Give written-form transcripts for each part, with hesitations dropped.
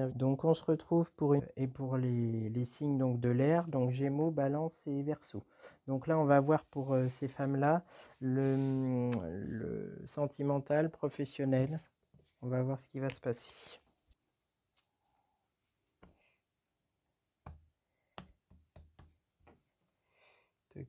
bienvenue. Donc on se retrouve pour les signes donc de l'air, donc Gémeaux, Balance et Verseau. Donc là on va voir pour ces femmes-là le sentimental, professionnel. On va voir ce qui va se passer. Tac.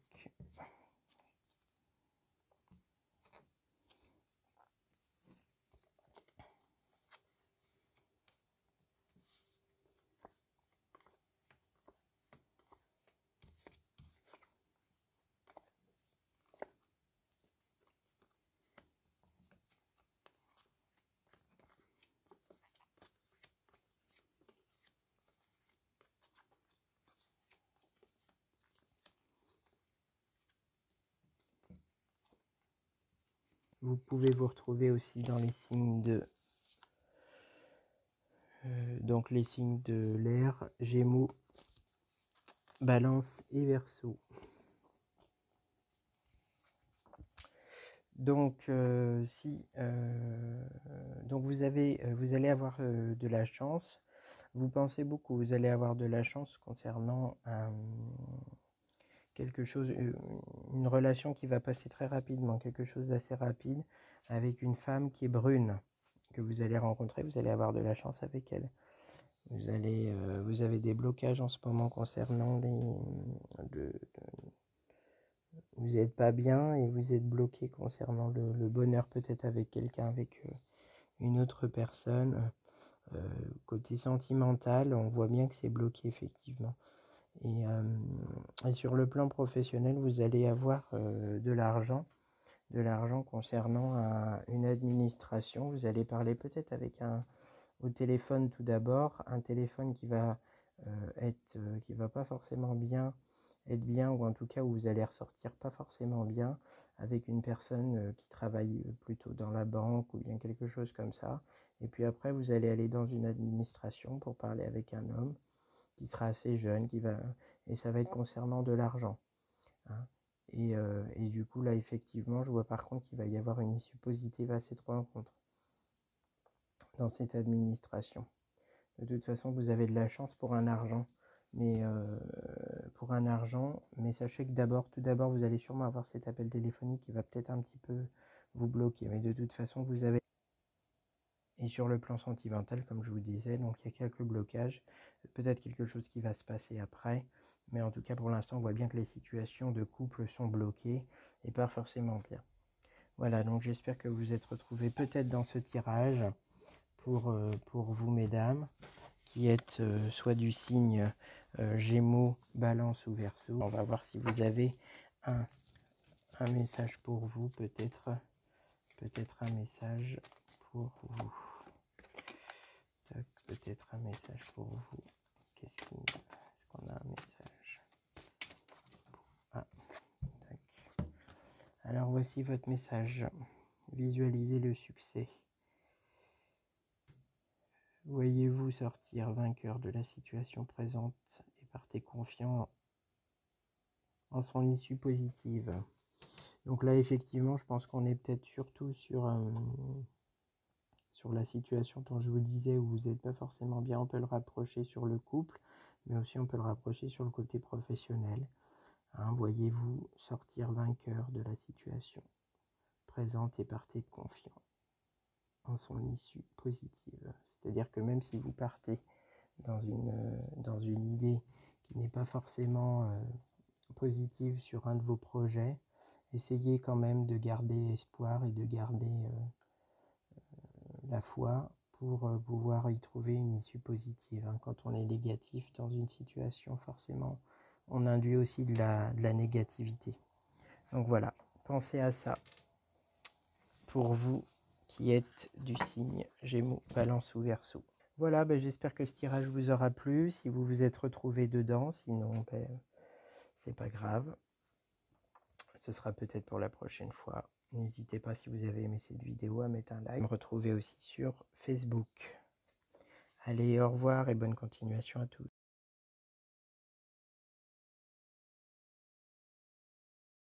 Vous pouvez vous retrouver aussi dans les signes de donc les signes de l'air, Gémeaux, Balance et Verseau. Donc, donc vous allez avoir de la chance. Vous pensez beaucoup, vous allez avoir de la chance concernant quelque chose, une relation qui va passer très rapidement, quelque chose d'assez rapide avec une femme qui est brune, que vous allez rencontrer, vous allez avoir de la chance avec elle. Vous avez des blocages en ce moment concernant vous n'êtes pas bien et vous êtes bloqué concernant le bonheur peut-être avec quelqu'un, avec une autre personne. Côté sentimental, on voit bien que c'est bloqué effectivement. Et sur le plan professionnel, vous allez avoir de l'argent concernant une administration. Vous allez parler peut-être avec au téléphone tout d'abord, un téléphone qui va qui va pas forcément être bien, ou en tout cas où vous allez ressortir pas forcément bien avec une personne qui travaille plutôt dans la banque ou bien quelque chose comme ça. Et puis après, vous allez aller dans une administration pour parler avec un homme qui sera assez jeune, et ça va être concernant de l'argent. Hein. Et du coup, là, effectivement, je vois par contre qu'il va y avoir une issue positive à ces 3 rencontres dans cette administration. De toute façon, vous avez de la chance pour un argent, mais sachez que tout d'abord, vous allez sûrement avoir cet appel téléphonique qui va peut-être un petit peu vous bloquer. Mais de toute façon, vous avez... Et sur le plan sentimental, comme je vous disais, donc il y a quelques blocages, peut-être quelque chose qui va se passer après, mais en tout cas, pour l'instant, on voit bien que les situations de couple sont bloquées et pas forcément bien. Voilà, donc j'espère que vous vous êtes retrouvés peut-être dans ce tirage pour vous, mesdames, qui êtes soit du signe Gémeaux, Balance ou Verseau. On va voir si vous avez un message pour vous, peut-être un message pour vous. Peut-être un message pour vous. Est-ce qu'on a un message? Ah, tac. Alors voici votre message. Visualisez le succès. Voyez-vous sortir vainqueur de la situation présente et partez confiant en son issue positive. Donc là, effectivement, je pense qu'on est peut-être surtout sur la situation dont je vous disais où vous n'êtes pas forcément bien. On peut le rapprocher sur le couple, mais aussi on peut le rapprocher sur le côté professionnel. Hein, voyez-vous sortir vainqueur de la situation présente et partez confiant en son issue positive. C'est-à-dire que même si vous partez dans une idée qui n'est pas forcément positive sur un de vos projets, essayez quand même de garder espoir et de garder la foi pour pouvoir y trouver une issue positive. Hein. Quand on est négatif dans une situation, forcément, on induit aussi de la négativité. Donc voilà, pensez à ça pour vous qui êtes du signe Gémeaux, Balance ou Verseau. Voilà, j'espère que ce tirage vous aura plu. Si vous vous êtes retrouvés dedans, sinon, c'est pas grave. Ce sera peut-être pour la prochaine fois. N'hésitez pas, si vous avez aimé cette vidéo, à mettre un like. Me retrouver aussi sur Facebook. Allez, au revoir et bonne continuation à tous.